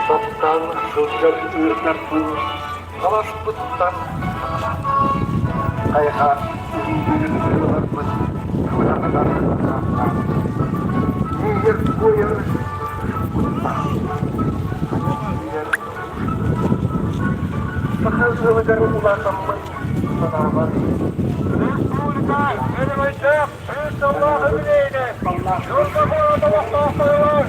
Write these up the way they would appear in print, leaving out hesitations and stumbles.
Toptan sözler ürpersin, kalas bıttan. Kayha, ürpersin, kıvranlar. Niyer koyar, bakın sığınır ulaşamın sana var. Resulullah, benim hocam, Allah'ı bileydi. Yolda bu arada vaktahtarlar.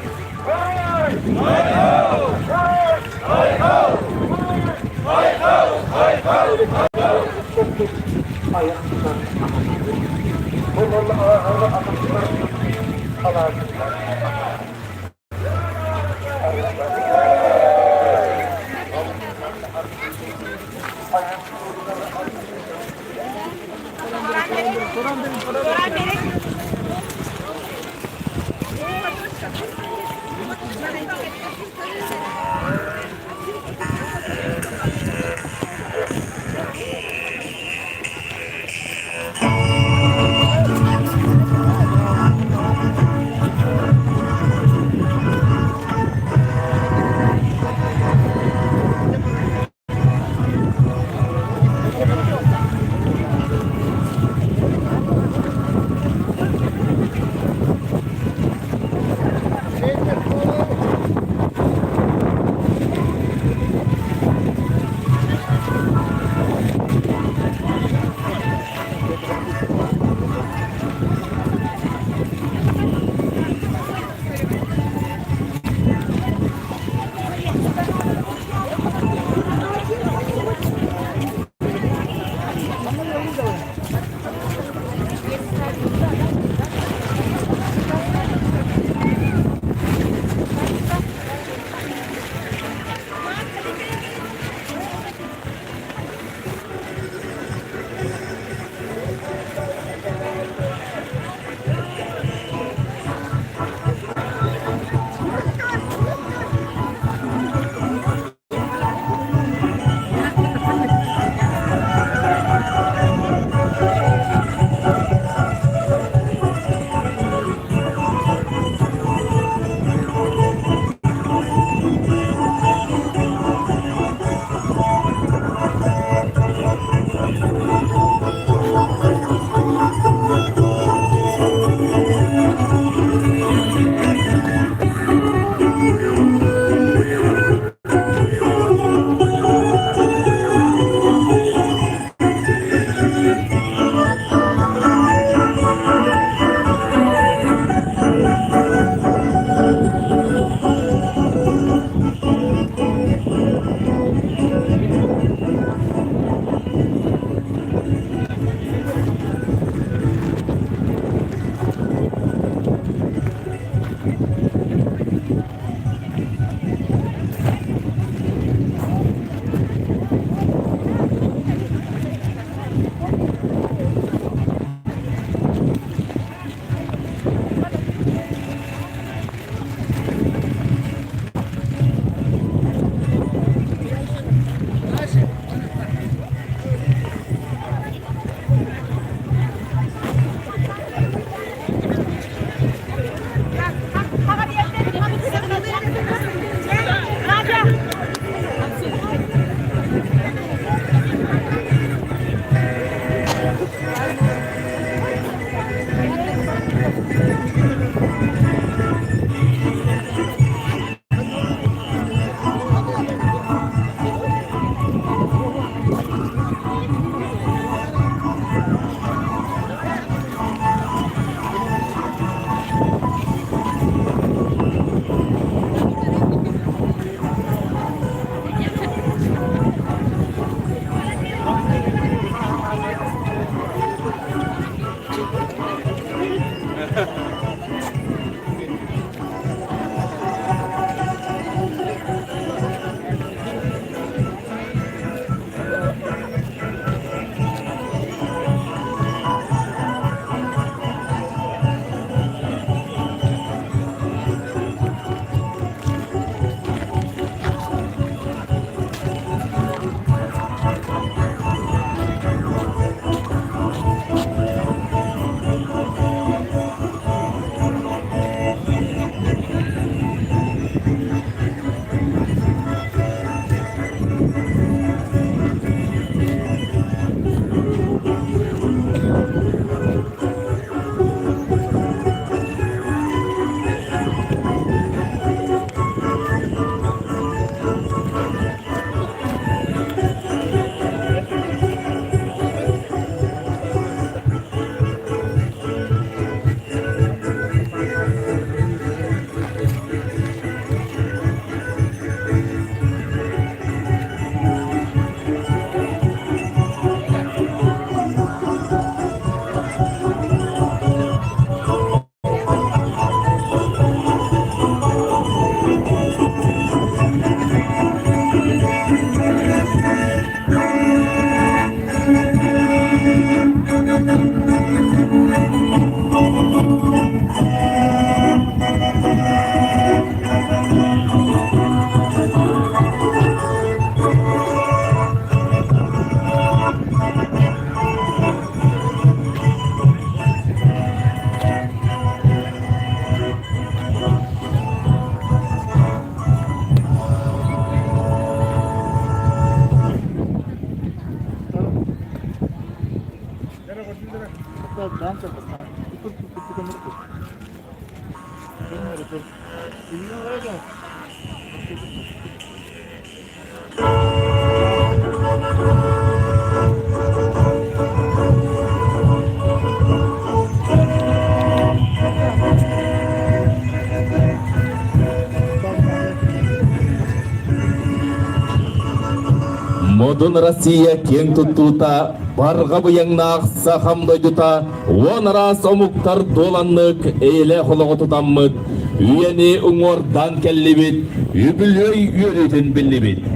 Modun Россия кең тұттуыта, барға бұяңна ақса қамдойдыта, он рас омуктар доланнык, эйле құлығы тұтаммыд, үйені ұңордан кәлі бет, үбілөй үйеретін білі бет.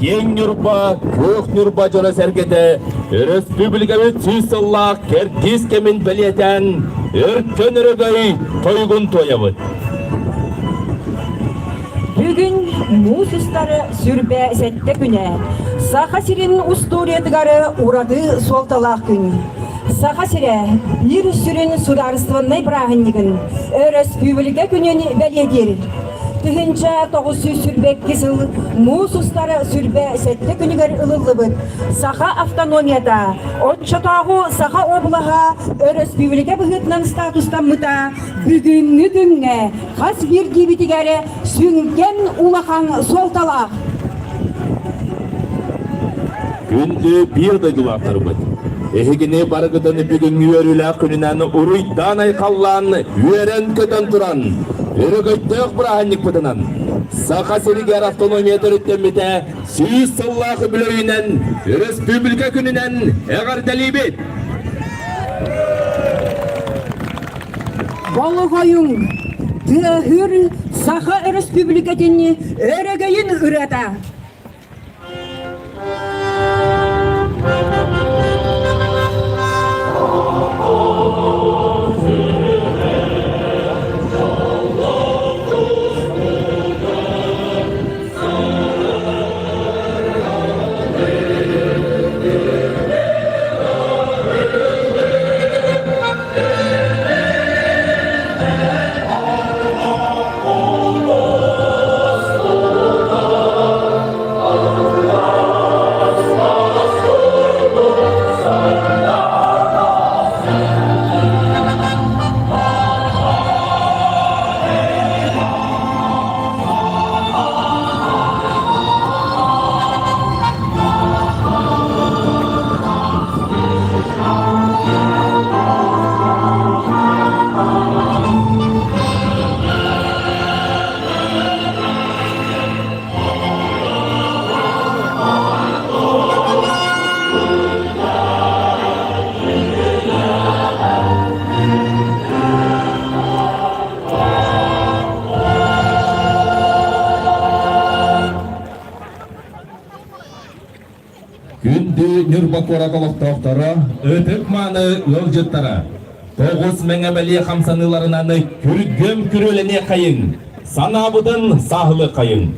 Кең нүрба, көк нүрба жона сәргеті, республика бет сүйсіллақ, керкіз кемін білетен, өрттен үрігай тойгун тоябыд. Бүгін мус ұстары сүрбе сәтті күні. Саха сирен усториятыгары урады солталақ күн. Саха сире ир сүрен сударствонной брағыннығын. Республика күнен бәледер. Түхінші 900 сүрбек кесіл мус ұстары сүрбе сәтті күнігер ұлылы бұд. Саха автономията, отчатағы Саха облаға республика бұғытнан статустан мұта бүгінгі күнге қас бір дебетігері сүңген улақан солталақ. Күнді бір дайдылақтар бұд. Эхегіне барғыданы бүгін үйерілі күнінәні ұруйдан айқаллан, үйерен көтен тұран. Өрігөйттіқ бірағанник бұдынан. Саха серігер автономиятыр өттемметі сүйіз сыллағы білойінен, республика күнінен әғар дәлейбет. Балы қойың, түхір Саха республикатыны өрігейін үрата. Күнді нүрбақора қалықтақтары, өтіп маны өлжеттара. 9 мәңәбәлі қамсаныларынаны күргім күрөлене қайын, санабыдың сағылы қайын.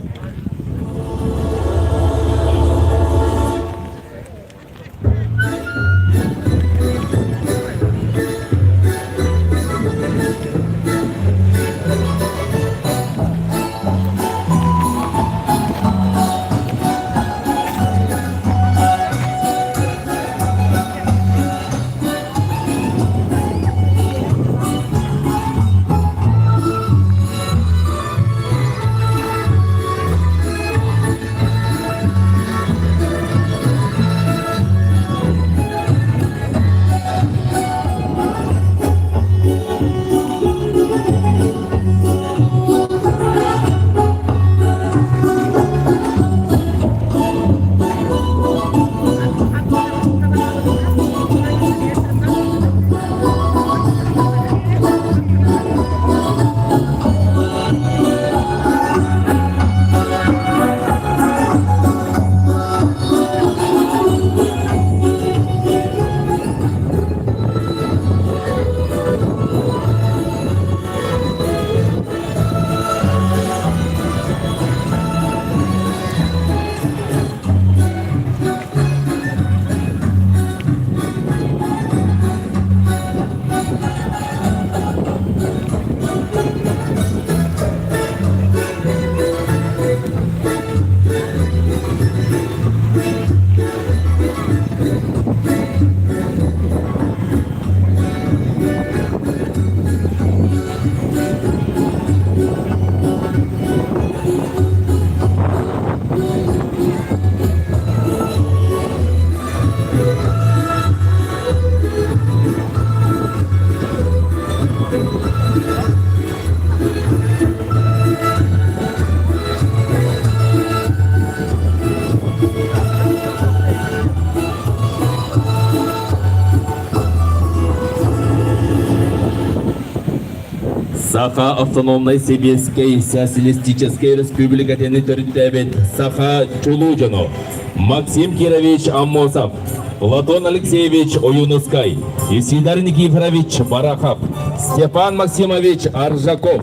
Саха автономной Сибирской социалистической республикатыны төрүттәбит Саха Чулужино, Максим Кирович Аммосов, Платон Алексеевич Оюнускай, Исидар Никифорович Барахов, Степан Максимович Аржаков,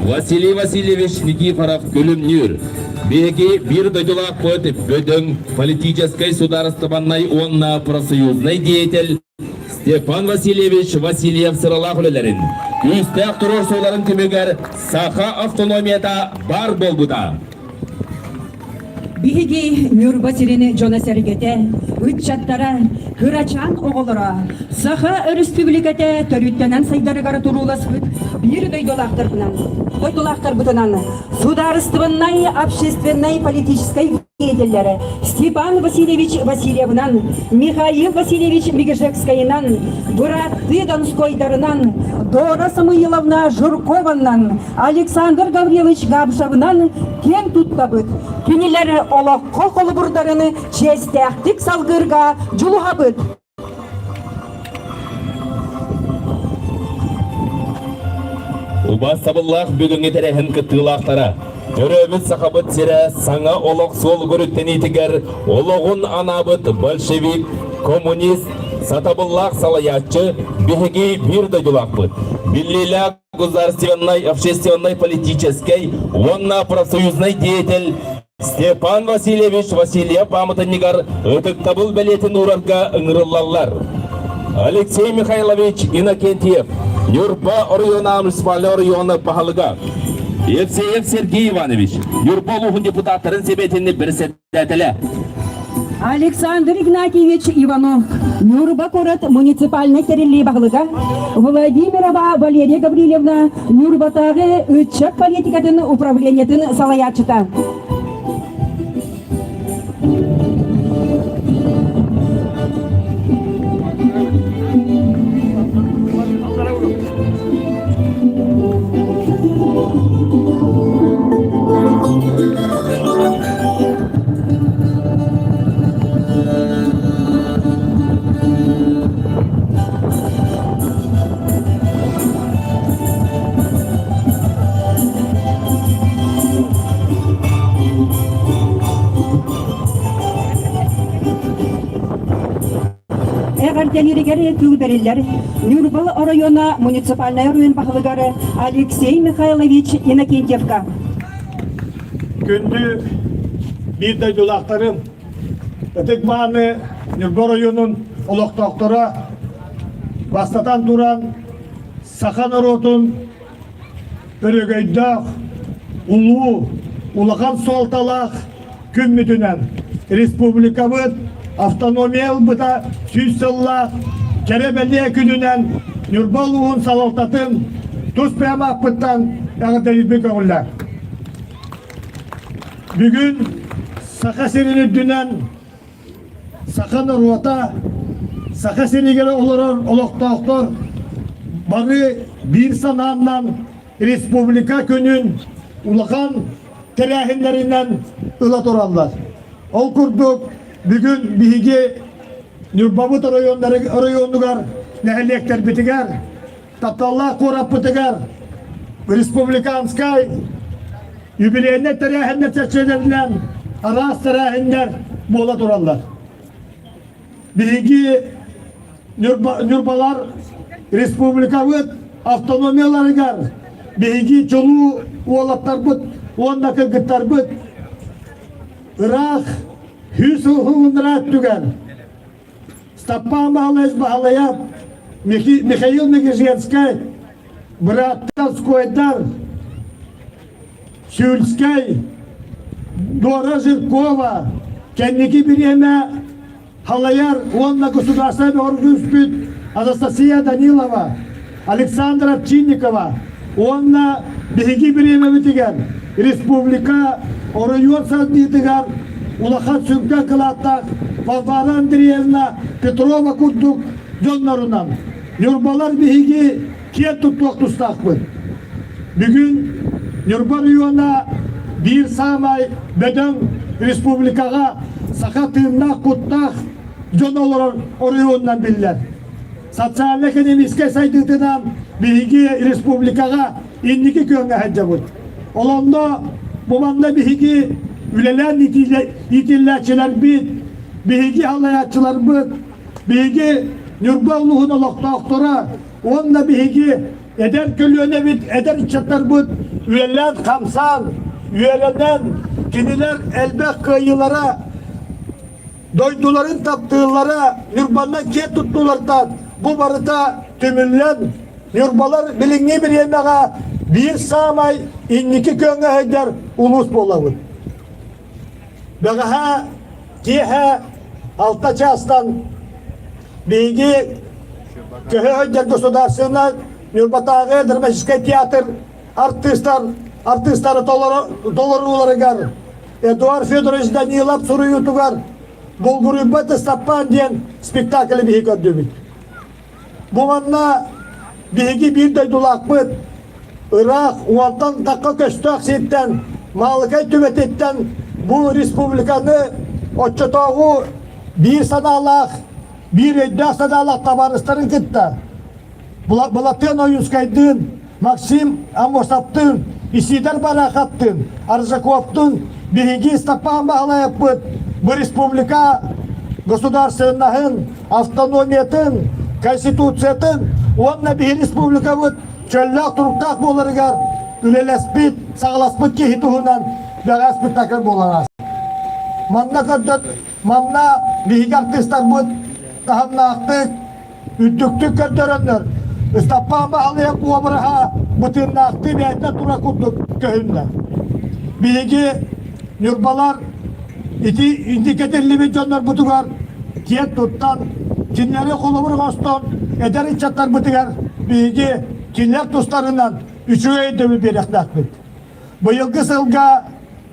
Василий Васильевич Никифоров Күлүмнүр, Беги бир дойдулак пөт бөдөң политической сударственной онна профсоюзный деятель Степан Васильевич Васильев сыралақ өлелерін. Үстәк тұрор соларын түмегер Саха автономияда бар болбуда. Биһиги Нюрба сирини жона сәргете, үтчаттара, кырачан оғылыра, Саха республикате төрүттенен сайдарыгары туруласпыт, бир дойдолақтар бутынан, сударственной, общественной, политической деятельдері Степан Васильевич Васильевнан, Михаил Васильевич Мигешекскайынан, Бураты Донскойдарынан, Дора Самуиловна Журкованнан, Александр Гаврилович Габшавнан кен туттабыт. Кенелері олаққо қолы бұрдарыны честяқтік салғырға жулуғабыт. Уба сабыллах бүгінгі тәрәхін күттілақтара. Төрөміз сақабыт сірі саңа олық сол көріттен етігер олығын анабыт большевик, коммунист, сатабыллах салаятчы бігігі бір дойдулақпыт. Биллиля государственной, общественной, политической, онна профсоюзной деятель Степан Васильевич Васильев Памытыннигар ытыктабыл бәлетін урарға ыңырылалар. Алексей Михайлович Иннокентьев, Нюрба района муниципальный районы пахалыга. Евсеев Сергей Иванович, Нюрба лухын депутаттарын себетini бір сәттәтілі. Александр Игнатьевич Иванов, Нюрба город муниципальный терели бағлыга. Владимирова Валерия Гаврилевна, Нюрбатағы үтчек политикатын управлениетін салаятчыта. Делегеры күлберелер, Нюрбал района муниципальный район бақылығары Алексей Михайлович Иннокентьевка. Күнді bir дойдулақтарым, өтек мағаны Нюрба районын олықтақтыра бастатан туран Саха народын өрігейдақ, ұлу, улақан солталақ күн мүтінен республикабыт автономия бұта сүйсілла керебелия күнінен Нюрбал уын салалтатын тұс пряма ақпыттан яғыда едбек оғылар. Бүгін Саха серini дүнен Саха Нұрвата, Саха серигері оларар олықтақтар бары bir сананнан республика күнін улақан тәрәхінлерінен ұлат оранлар. Ол күрдік Bugün bihige Nürbabut rayonlugar nehellekler bitiger, Tatallah korap bitiger, Respublikanskay yübileyinde terahinde seçilerinden aras terahinde boğla durarlar. Bihige Nürbalar Respublikavut avtonomiyaları gar, bihige çoluğu oğlatlar bit, ondaki gıtlar bit, Irak Hüsnü tügen. Stappa bağlayız bağlayıp Mikhail Migizyenskay Brattanskoydar Şülskay Dora Zirkova kendiki bir yeme halayar onunla государственный орган Анастасия Данилова Александра Чинникова onunla birinci bir yeme bitigen Respublika Orayol Sadnitigar Улахан Сүнка Кылаттақ, Варвара Андреевна Петрова Курдук жонларынан. Нюрбалар бихиги кен туттуақ тұстақпын. Бүгін Нюрба района bir самай бөдің республикаға Саха тырнақ құттақ жон олар районынан білдер. Социал-экономический сайдытынан бихиги республикаға indiki köngü hacabut. Olanda bumanda bihigi üleler nitillerçiler bit, bihigi halayatçılar bit, bihigi nürba uluğuna doktora, onda bihigi eder kölüğüne bit, eder içatlar bit, üleler kamsan, üyelenden kiniler elbek kıyılara, doyduların taptığılara, nürbandan ket tuttulardan, bu barıta tümünden, nürbalar bilingi bir yemeğe, bir samay, inniki köngü heder, ulus bolavut. Begaha, kihe, alta çastan, bilgi, köhe heder gosодарственна, nürbatağı dramatikske tiyatr, artistları dolar gar. Eduard Fedorovich Danilov soruyu tugar. Bulgurubata Stappan diyen spektakli bihi gördüğümüz. Bu manna bihi bir de dolakpıt. Irak, Uvaltan takka köstak sitten, Malıkay tümetetten bu Respublikanı oçatağı bir sadalak, bir edda sadalak tabarısların kıtta. Bulatın o yüzkaydın, Maksim Amosaptın, İsidar Barakattın, Arzakovtın, bihi Stappan bağla yapıt. Bu Respublika государственнahın, автономиятın, konstitusiyanın, onunla bir Respublika bu çöllak turuktak bolarıgar, ülelespit, sağlaspit ki hituhunan, bir spektakl bolarız. Manna bir artistler bu, tahamna aktık, üttüktük kötörünler. İstappan bağlayan bu abraha, bütün aktı bir etne tura kutluk köyünde. Bilgi, nürbalar, indiketerli milyonlar butugar, kiyet tuttan, kinleri kolumur koston, eder içatlar butugar, bilgi, kinler tustlarından, üçü öydümü bir ektakbit. Bu yılgı sılga,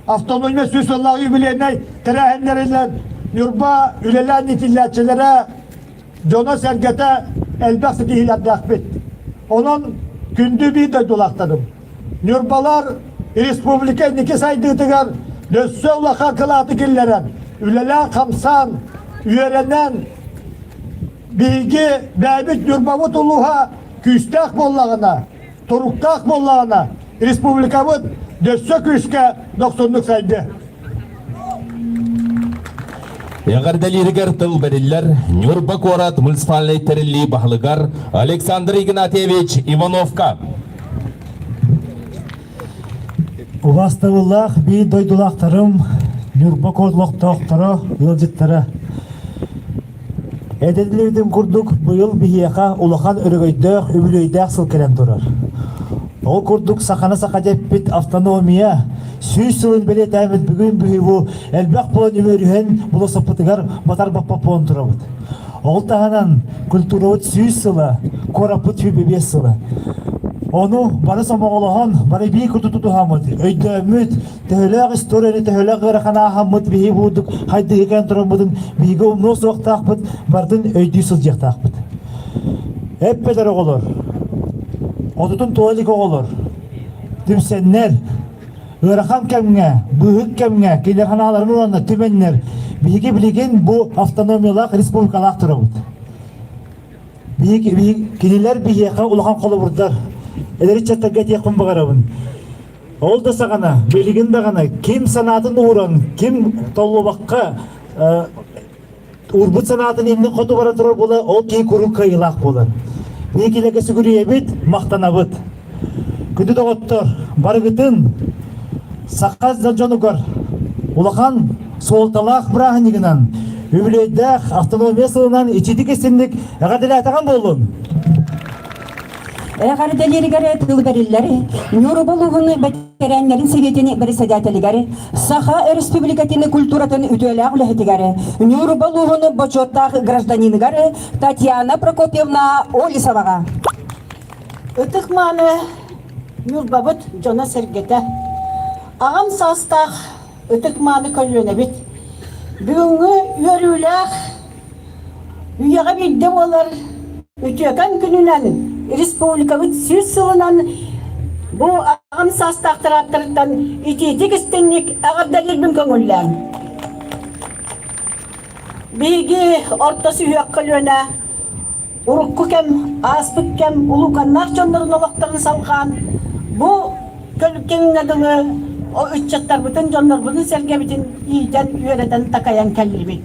avtonomi süs Allah'ı yübileyinay, terehenlerinden, nürba, üleler nitillatçilere, Jona sergete, elbette ihlattakbit. Onun kündü bir de dolaktadım. Nürbalar, Respublika niki saydığı dösse ulaka kılatı killeren, üleler kamsan, üyerenen, bilgi, bebit nürbavut uluha, küstak bollağına, turuktak bollağına, Respublikamın dösse küske 90'lık saydı. Яғардалиргер тыл бериллер, Нюрба Корат муниципальный терилли бахлыгар Александр Игнатьевич Ивановка. Уваставуллах би дойдулақтарым, Нюрба Кортлоқтоқтары, ылжыттары. Эдеділердің күрдік бұйыл бігеға улахан өрігойдық, үбілойдақ сыл керен тұрар. Ол күрдік сақаны сақа деппет автономия, сүйіз сылын беле тәмет бүгін бұйыву, әлбәқ болын өмөріген бұлы сапытығар батар баппапуын тұрабыд. Ол тағанан культуравыд сүйіз сылы, корапыд хүбебес сылы. Onu bana samağolahan, bana bir kutu tutuhamıd. Öydömüd, töhölek istoriyani, töhölek gırakana ahamıd, bihi bulduk, haydi heken turamıdın, bihi umnu soğuk taqbıd, bardın öydüy sılcak taqbıd. Hep bedar olur. Otutun tuğalik olur. Tümsenler, gırakam kemine, büyük kemine, kilerhanaların olanlar, tümenler, bihi bilgin bu avtonomiyalak, respublikalak turamıd. Kiniler bihiyeqa ulahan kolu vurdular. Eleri çattagat yakın bağırabın. Ol da sağana, bilgin dağana, kim sanatın uğran, kim tollu bakka, urbut sanatın elini kodu bara durur bola, ol ki kuru kayılak bola. Bihikileke sügürüye bit, maqtanabıt. Kütü doğuttur, barıgıtın, sakaz da jonugar, ulahan soltalak bırahınıgınan, Übüleydak, avtonomiya sılından içidik esindik, eğadeli atağın bolun. Eğardalirgere tıl verilleri, Nurbaluğunu veteranların segetini beresedateligari, Saha Respublikatini kulturatını ütüele ağlehetigari, Nurbaluğunu boçottağ gражданинigari, Tatyana Prokopyevna Olisavağa. Ötükmanı Nurbabıt Jona Sergete. Ağam sastağ ötükmanı kölünebit. Бүгінгі өрілік үйеға бейдім олар өтекен күнінен республикалық сөз сылынан бұл ағым састақтыраттырыттан итетік істеннік ағырдалербін көңіллән. Бейге ортасы үйек көліне ұрыққы кәм, аспық кәм, ұлу қаннақ жондырын олақтарын салған bu kölükkenin adını o üç çatlar bütün canlar bunun serge bütün iyiden yöreden takayan kelli.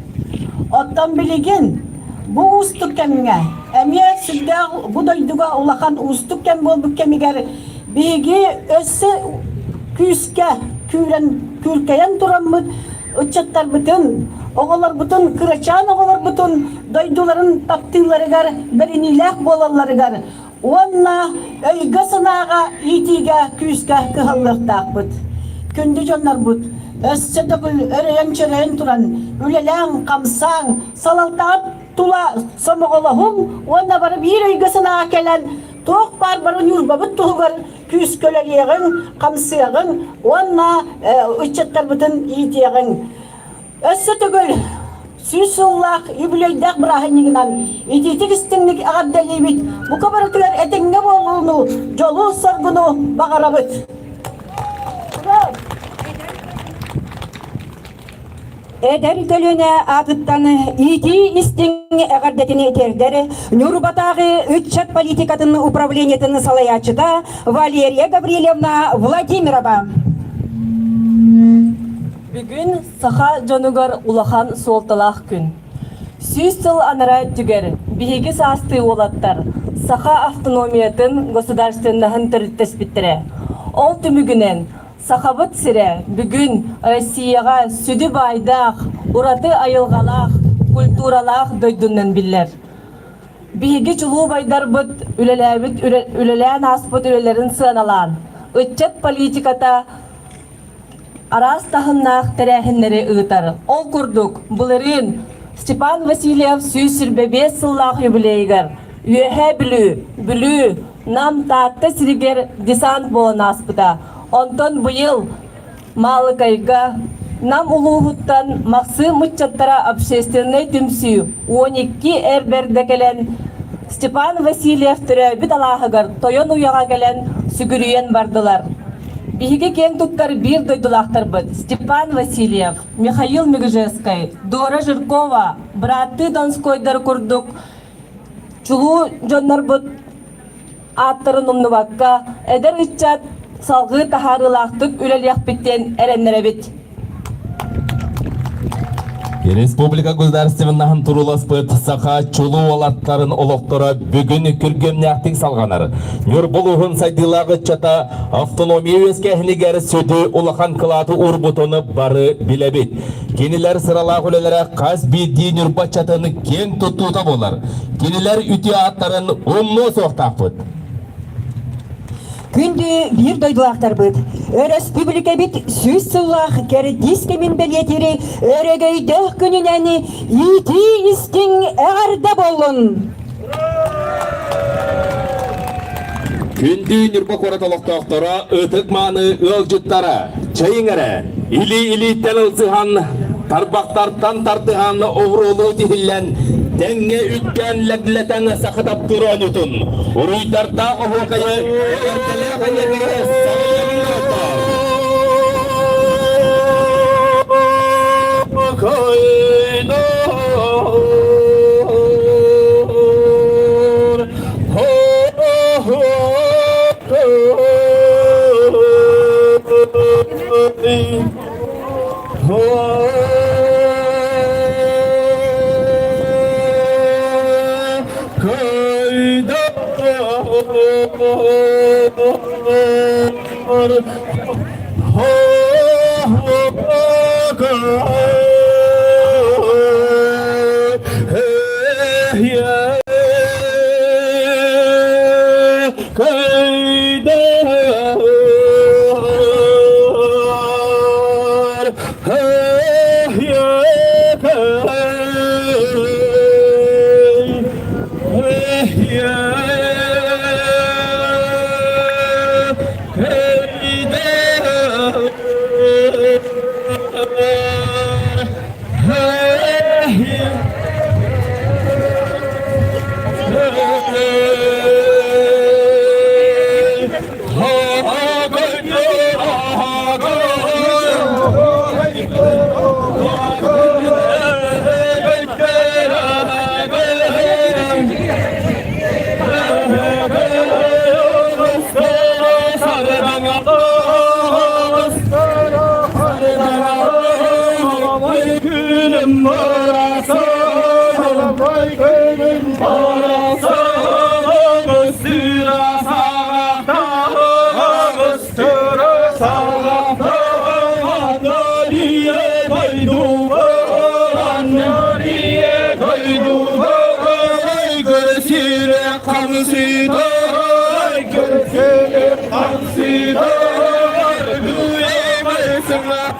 Ottan biligin bu ustuk kemine emiye südde bu doyduga ulakan ustuk kem bolduk kemiger bigi össe küske kürkeyen duran mı uçatlar bütün oğullar bütün kıraçan oğullar bütün doyduların taptıları gar berinilek bolalları gar onna öygasınaga itiga küske kıhallık takbıt kündü canlar bud össe dokul öreyen çöreyen turan ülelen kamsan salaltap tula somoğolahum onna barı bir öygasınaga kelen Toq barbarın yurbabıt tuğgar küsköleliğin, kamsıyağın, onna uçatlar bütün iyitiğin. Össe tügül, süsüllak, yübüleydak bırahinliğinden, ititik istinlik ağaddalibit, bu kabarıtılar etenge bolluğunu, jolu sorgunu bağarabıt. Eder gölüne adıttan iti istin egardetini eterdere, Нюрбатағы үтчат политикатын управлениетін салаячыда Валерия Гаврилевна Владимирова. Бүгін саха жонугар улахан солталақ күн. Сүйс сыл анара түгер, биһиги саасты олаттар, саха автономиятын государственнахын түріттес биттіре. Ол түмігінен сахабыт сире бүгін Россияға сүді байдақ, ураты айылғалақ, культуралақ дойдуннан биллер. Биһиги чулуу байдар бұд үлелән аспыт үлелерін сыаналан. Үтчет политиката арас тахыннақ тәрәхіннері ұғытар. Ол күрдік, бұлырын Степан Васильев сүйсірбебе сыллақ юбилейгер. Үйе білі, нам татты сиригер десант болын аспыда. Онтон бұйыл малы кайга нам улуғыттан мақсы мұтчаттара общественный түмсі 12 әрберді келен Степан Васильев түрі біт алағығыр тойон уяға келен сүгірүйен бардылар. Биһиги кен туттар бир дойдулақтар бұд. Степан Васильев, Михаил Мегжескай, Дора Жиркова, браты Донскойдар күрдік, чулу жоннар бұд аттарын умнубакка, әдер үтчат салғы тахарылақтық үлелек біттен әренлері бит. Республика государственнахын туруласпыт саха чулу олаттарын олоқтора бүгін күргемнәқтің салғанар. Нюрбулуғын сайдылағы чата автономия өскәхінігер сөді улахан кылаты урбутоны бары білебет. Кенілер сыралақ өлелері қаз бейді нюрба чатыны кен тұттуыта болар. Кенілер үте аттарын ұмны соқтақпыт. Күнді бір дойдылақтар бұд. Республика бит сөз сыллақ кәрі дискемін білетері өрегейдіқ күнінәні ити істің әғарда болын. Күнді нұрба қораталықтақтара өтік маны өлжіттара, чайыңары, или-илиттен ұлсыған, тарбақтартан тартыған оғырулу дихіллән, Дәңге үткен ләгләтәңі сақытап тұран үтін. Ұруйдарда оғылқайы әртілі қайырғыры сағылығын өтір. Orası Alapay köyün orası Göstüre sağakta Göstüre sağakta Nariye koydu Nariye koydu Görsüre kamsıda Görsüre kamsıda Güye varsına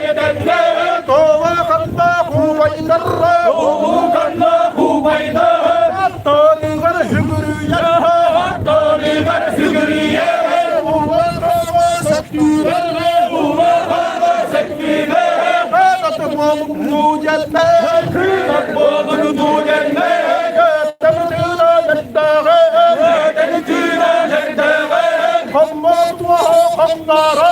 Tova kanda kubaydarra Attoni gar şükürüye Uvar sektüre Tatmam nucenne Temtüna yeddağe Hammat ve hamdara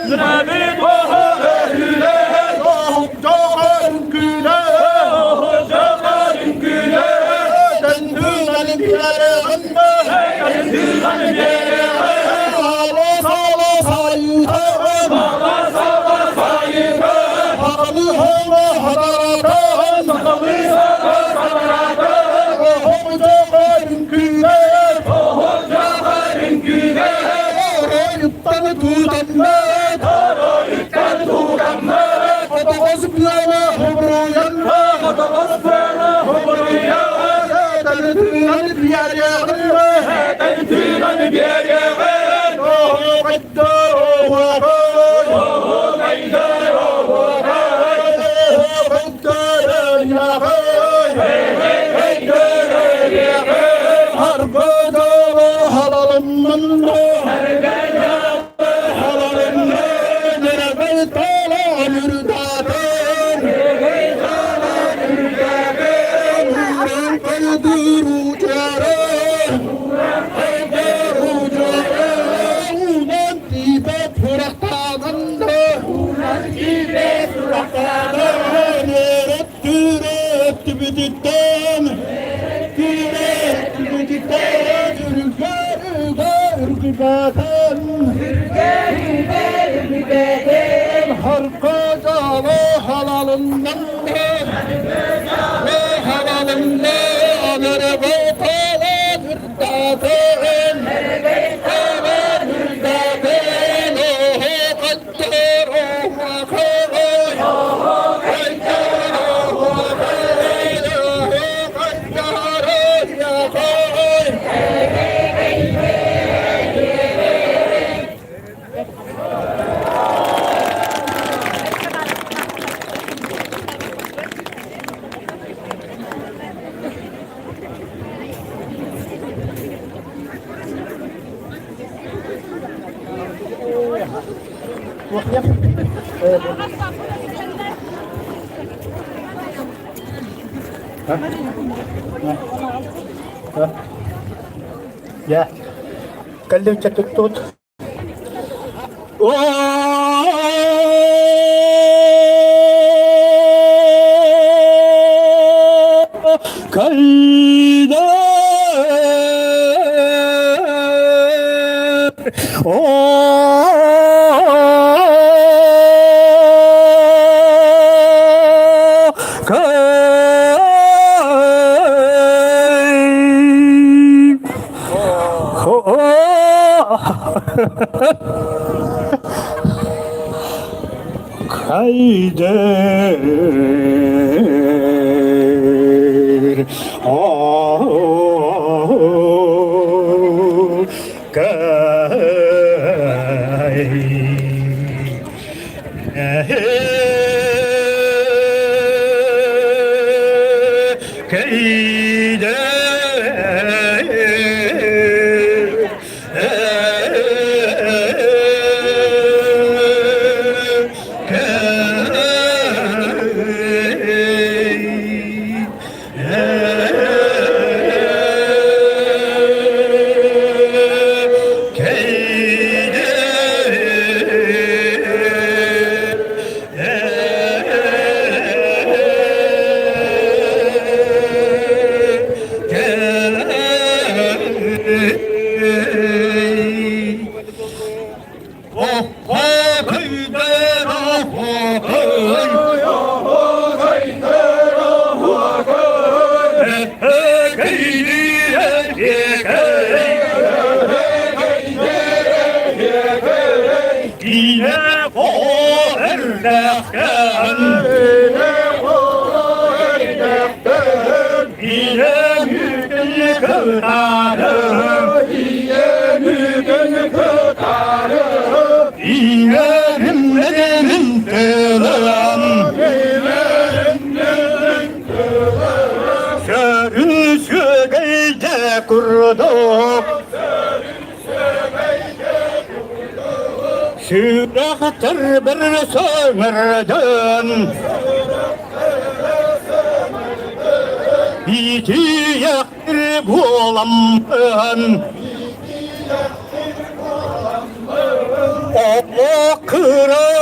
Zabit ve ahülen Ahukcakarın güle Tentünen biyere gında Sağla sayıda Hakalı hava hadarata Ahukcakarın güle Yıptanı tutanmet Hatakası piyana hubruyanma Tentünen biyere gında Harka dava halalından halalında merhaba tala dürdaten oho kaddar oho kavay Ya, kalau catut Kayda Kayder Yine mülkünü kırarım, yine mülkünü kırarım. Sörün sögeyde kurduk. Sürahtır bir sömürdün. İti yaktır bulamın. O kıra